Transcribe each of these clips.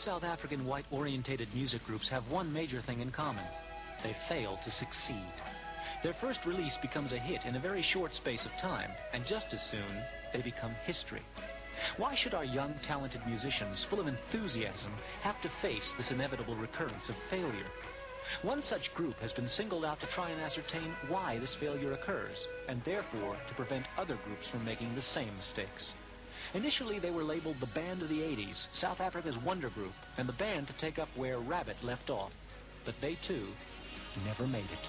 South African white-orientated music groups have one major thing in common. They fail to succeed. Their first release becomes a hit in a very short space of time, and just as soon, they become history. Why should our young, talented musicians, full of enthusiasm, have to face this inevitable recurrence of failure? One such group has been singled out to try and ascertain why this failure occurs, and therefore to prevent other groups from making the same mistakes. Initially, they were labeled the Band of the 80s, South Africa's wonder group, and the band to take up where Rabbit left off. But they, too, never made it.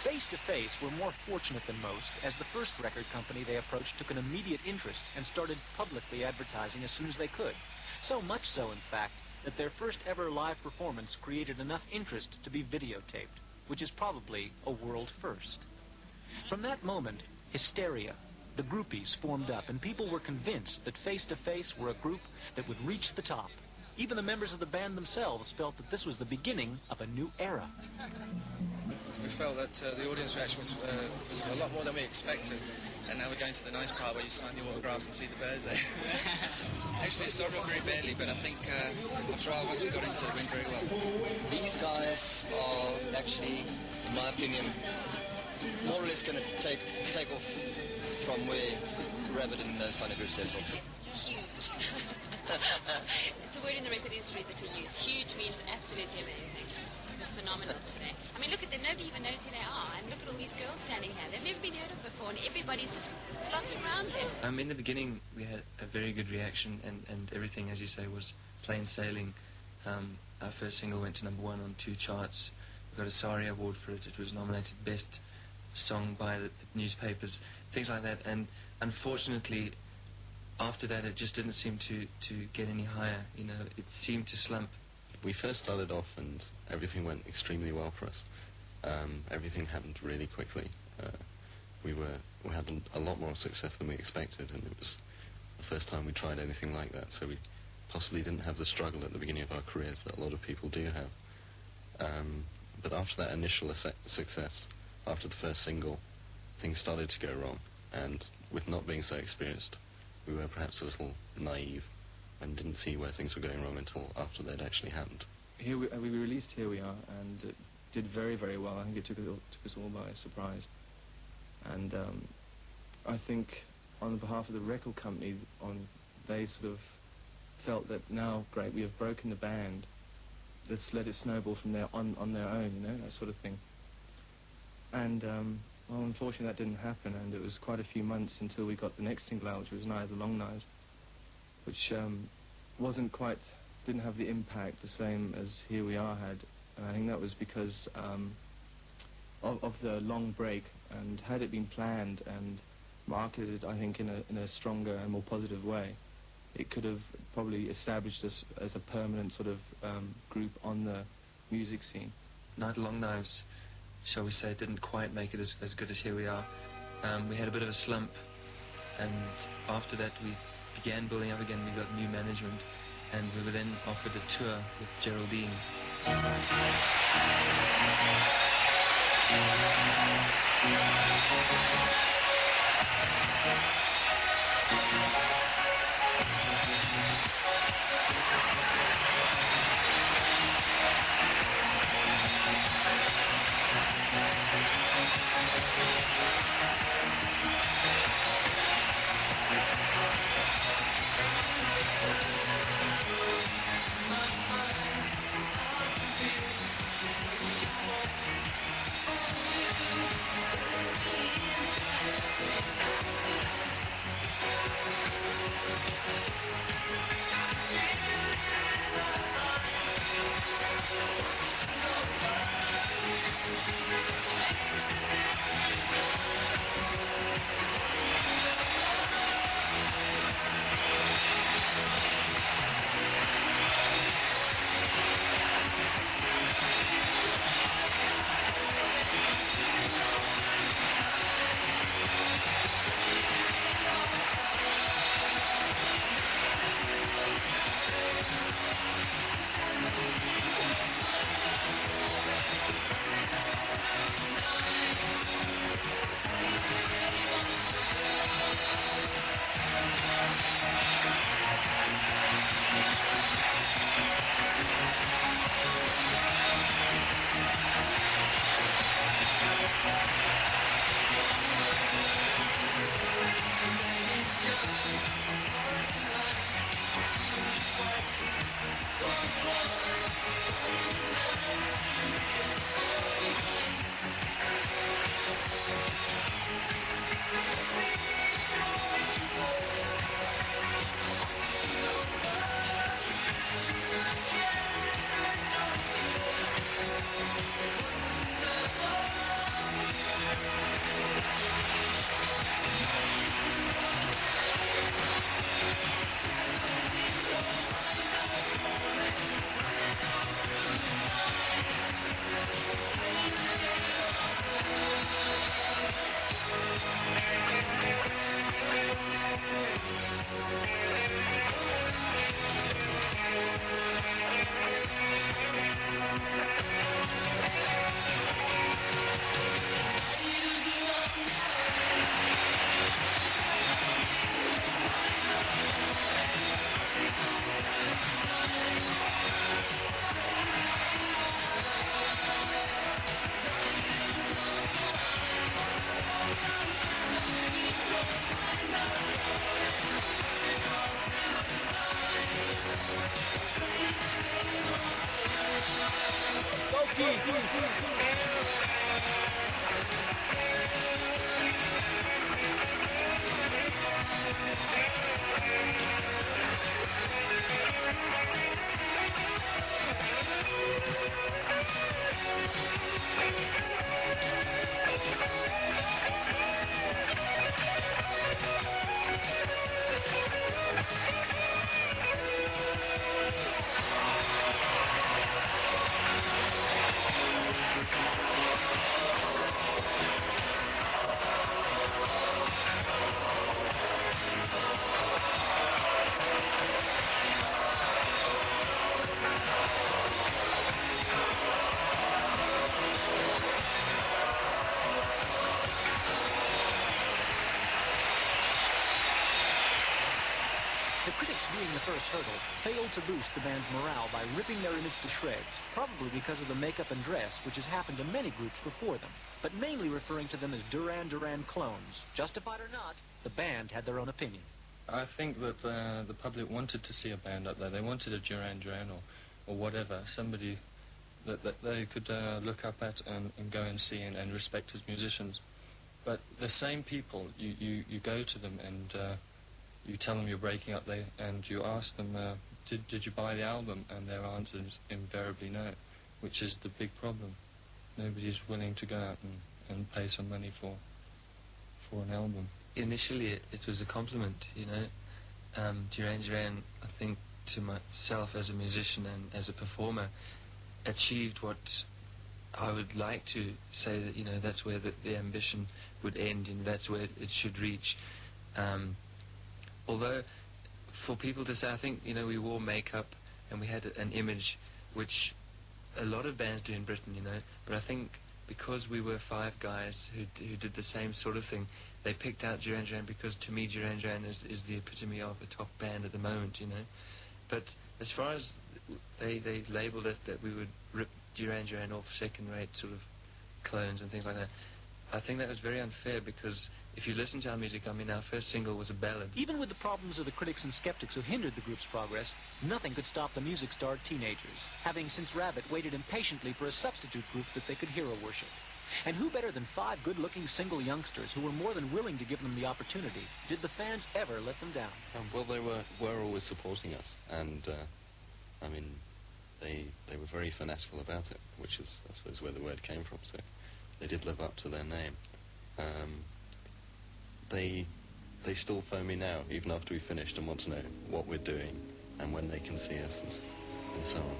Face to Face were more fortunate than most, as the first record company they approached took an immediate interest and started publicly advertising as soon as they could. So much so, in fact, that their first ever live performance created enough interest to be videotaped, which is probably a world first. From that moment, hysteria, the groupies, formed up, and people were convinced that Face to Face were a group that would reach the top. Even the members of the band themselves felt that this was the beginning of a new era. We felt that the audience reaction was a lot more than we expected, and now we're going to the nice part where you sign the autographs and see the birds there. Actually, it started off very badly, but I think after a while, once we got into it, it went very well. These guys are actually, in my opinion, more or less going to take off from where Rabbit and those kind of groups left off. Huge. It's a word in the record industry that we use. Huge means absolutely amazing. It was phenomenal today. I mean, look at them. Nobody even knows who they are. And look at all these girls standing here. They've never been heard of before, and everybody's just flocking around them. In the beginning, we had a very good reaction, and everything, as you say, was plain sailing. Our first single went to #1 on 2 charts. We got a SARI award for it. It was nominated Best Song by the newspapers, things like that. And unfortunately, after that, it just didn't seem to get any higher. You know, it seemed to slump. We first started off and everything went extremely well for us. Everything happened really quickly. We had a lot more success than we expected, and it was the first time we tried anything like that, so we possibly didn't have the struggle at the beginning of our careers that a lot of people do have. But after that initial success, after the first single, things started to go wrong, and with not being so experienced, we were perhaps a little naive and didn't see where things were going wrong until after they'd actually happened. Here we released Here We Are, and it did very, very well. I think it took us all by surprise. And I think on behalf of the record company, they sort of felt that now, great, we have broken the band, let's let it snowball from there on their own, you know, that sort of thing. And well, unfortunately that didn't happen, and it was quite a few months until we got the next single out, which was Night of the Long Night, which didn't have the impact the same as Here We Are had. And I think that was because of the long break, and had it been planned and marketed, I think, in a stronger and more positive way, it could have probably established us as a permanent sort of group on the music scene. Night of the Long Knives, shall we say, didn't quite make it as good as Here We Are. We had a bit of a slump, and after that we began building up again. We got new management, and we were then offered a tour with Geraldine. The critics, viewing the first hurdle, failed to boost the band's morale by ripping their image to shreds, probably because of the makeup and dress, which has happened to many groups before them, but mainly referring to them as Duran Duran clones. Justified or not, the band had their own opinion. I think that the public wanted to see a band up there. They wanted a Duran Duran or whatever, somebody that they could look up at and go and see and respect as musicians. But the same people, you go to them and you tell them you're breaking up, and you ask them, did you buy the album? And their answer is invariably no, which is the big problem. Nobody's willing to go out and pay some money for an album. Initially, it was a compliment, you know. Duran Duran, I think, to myself as a musician and as a performer, achieved what I would like to say that, you know, that's where the ambition would end, and that's where it should reach. Although, for people to say, I think, you know, we wore makeup and we had an image which a lot of bands do in Britain, you know, but I think because we were five guys who did the same sort of thing, they picked out Duran Duran because, to me, Duran Duran is the epitome of a top band at the moment, you know. But as far as they labelled it that we would rip Duran Duran off second-rate sort of clones and things like that, I think that was very unfair, because if you listen to our music, I mean, our first single was a ballad. Even with the problems of the critics and skeptics who hindered the group's progress, nothing could stop the music-starred teenagers, having since Rabbit waited impatiently for a substitute group that they could hero worship. And who better than five good-looking single youngsters who were more than willing to give them the opportunity? Did the fans ever let them down? Well, they were always supporting us, and I mean, they were very fanatical about it, which is, I suppose, where the word came from. So they did live up to their name. They still phone me now, even after we finished, and want to know what we're doing and when they can see us and so on.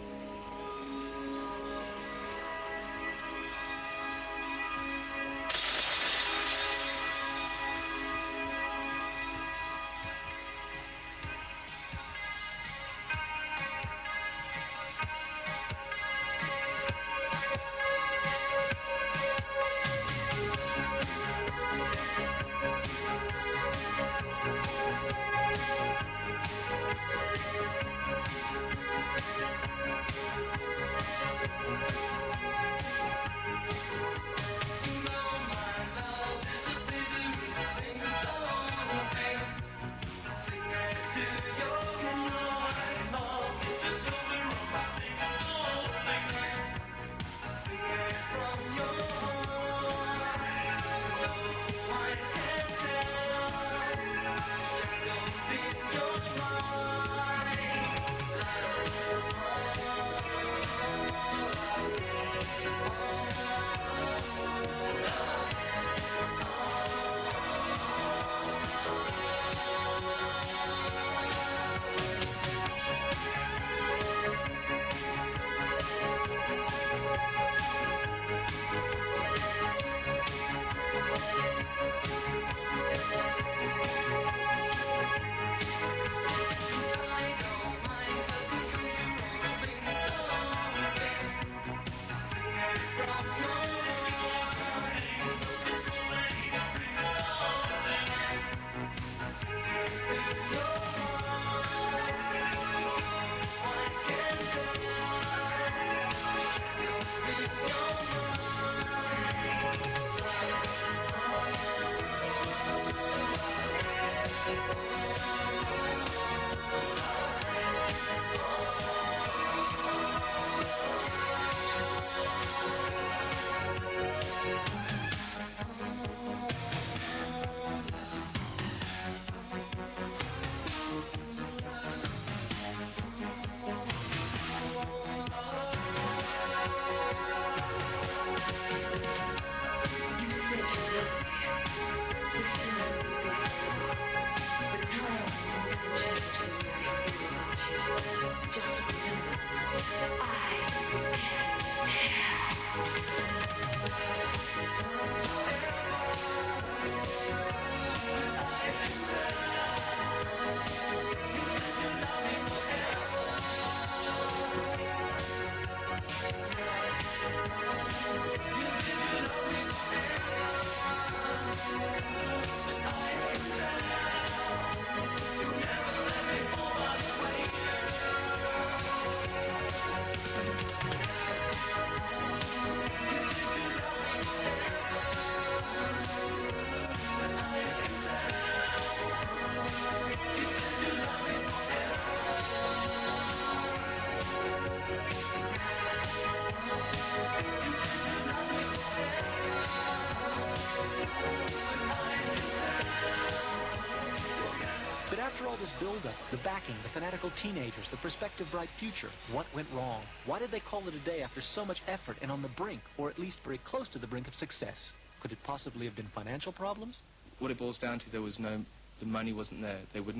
After all this build-up, the backing, the fanatical teenagers, the prospective bright future, what went wrong? Why did they call it a day after so much effort and on the brink, or at least very close to the brink of success? Could it possibly have been financial problems? What it boils down to, the money wasn't there. We were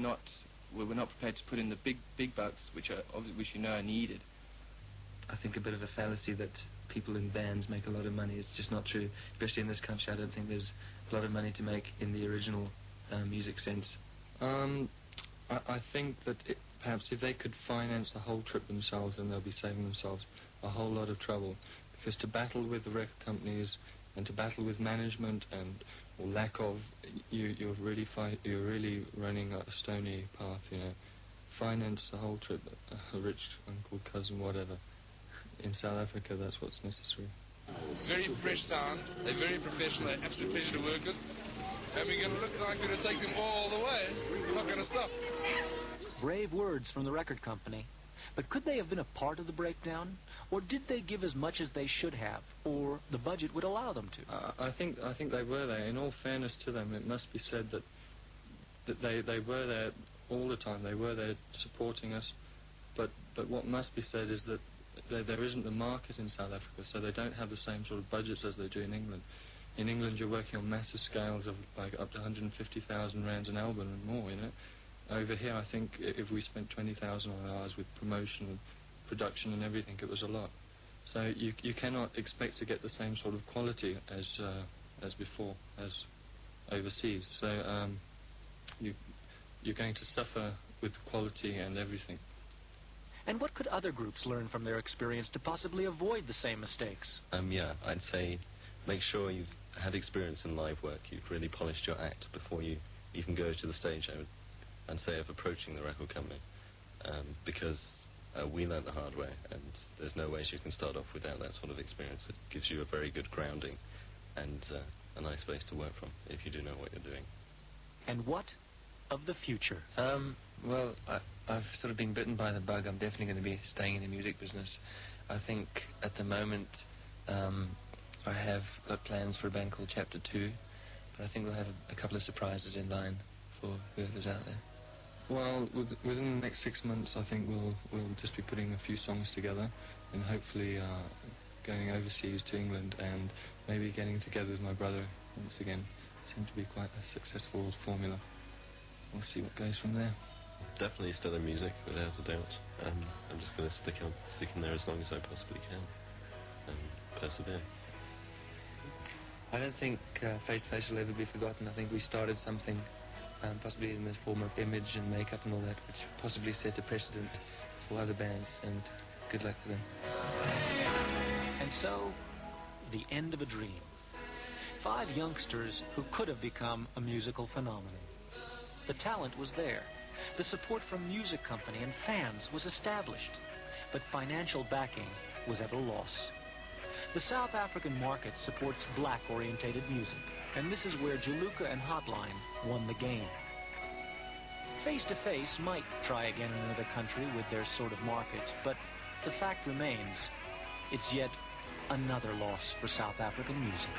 not prepared to put in the big bucks, which you know are needed. I think a bit of a fallacy that people in bands make a lot of money. It's just not true. Especially in this country, I don't think there's a lot of money to make in the original music sense. I think that perhaps if they could finance the whole trip themselves, then they'll be saving themselves a whole lot of trouble. Because to battle with the record companies and to battle with management or lack of, you're really running a stony path. Finance the whole trip, a rich uncle, cousin, whatever. In South Africa, that's what's necessary. Very fresh sound. They're very professional. They're absolute pleasure to work with. And we're going to look like we're going to take them all the way. We're not going to stop. Brave words from the record company. But could they have been a part of the breakdown? Or did they give as much as they should have? Or the budget would allow them to? I think they were there. In all fairness to them, it must be said that they were there all the time. They were there supporting us. But what must be said is that there isn't the market in South Africa, so they don't have the same sort of budgets as they do in England. In England, you're working on massive scales of like up to 150,000 rands an album and more, Over here, I think if we spent 20,000 on ours with promotion and production and everything, it was a lot. So you cannot expect to get the same sort of quality as before, as overseas. So you're going to suffer with quality and everything. And what could other groups learn from their experience to possibly avoid the same mistakes? Yeah, I'd say make sure you've had experience in live work. You've really polished your act before you even go to the stage, I'd say, of approaching the record company. Because we learnt the hard way, and there's no way you can start off without that sort of experience. It gives you a very good grounding and a nice base to work from if you do know what you're doing. And what of the future? Well, I've sort of been bitten by the bug. I'm definitely going to be staying in the music business. I think at the moment I have got plans for a band called Chapter 2, but I think we'll have a couple of surprises in line for whoever's out there. Well, within the next 6 months, I think we'll just be putting a few songs together and hopefully going overseas to England and maybe getting together with my brother once again. Seems to be quite a successful formula. We'll see what goes from there. Definitely still in music, without a doubt. I'm just going to stick in there as long as I possibly can and persevere. I don't think Face to Face will ever be forgotten. I think we started something, possibly in the form of image and makeup and all that, which possibly set a precedent for other bands, and good luck to them. And so, the end of a dream. 5 youngsters who could have become a musical phenomenon. The talent was there. The support from music company and fans was established. But financial backing was at a loss. The South African market supports black-orientated music, and this is where Jaluka and Hotline won the game. Face to Face might try again in another country with their sort of market, but the fact remains, it's yet another loss for South African music.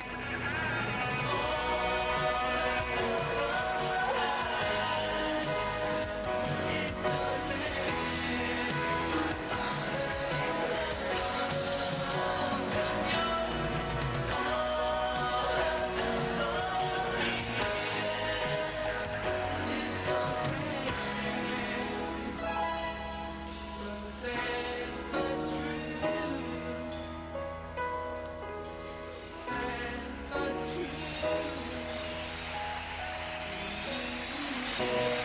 True.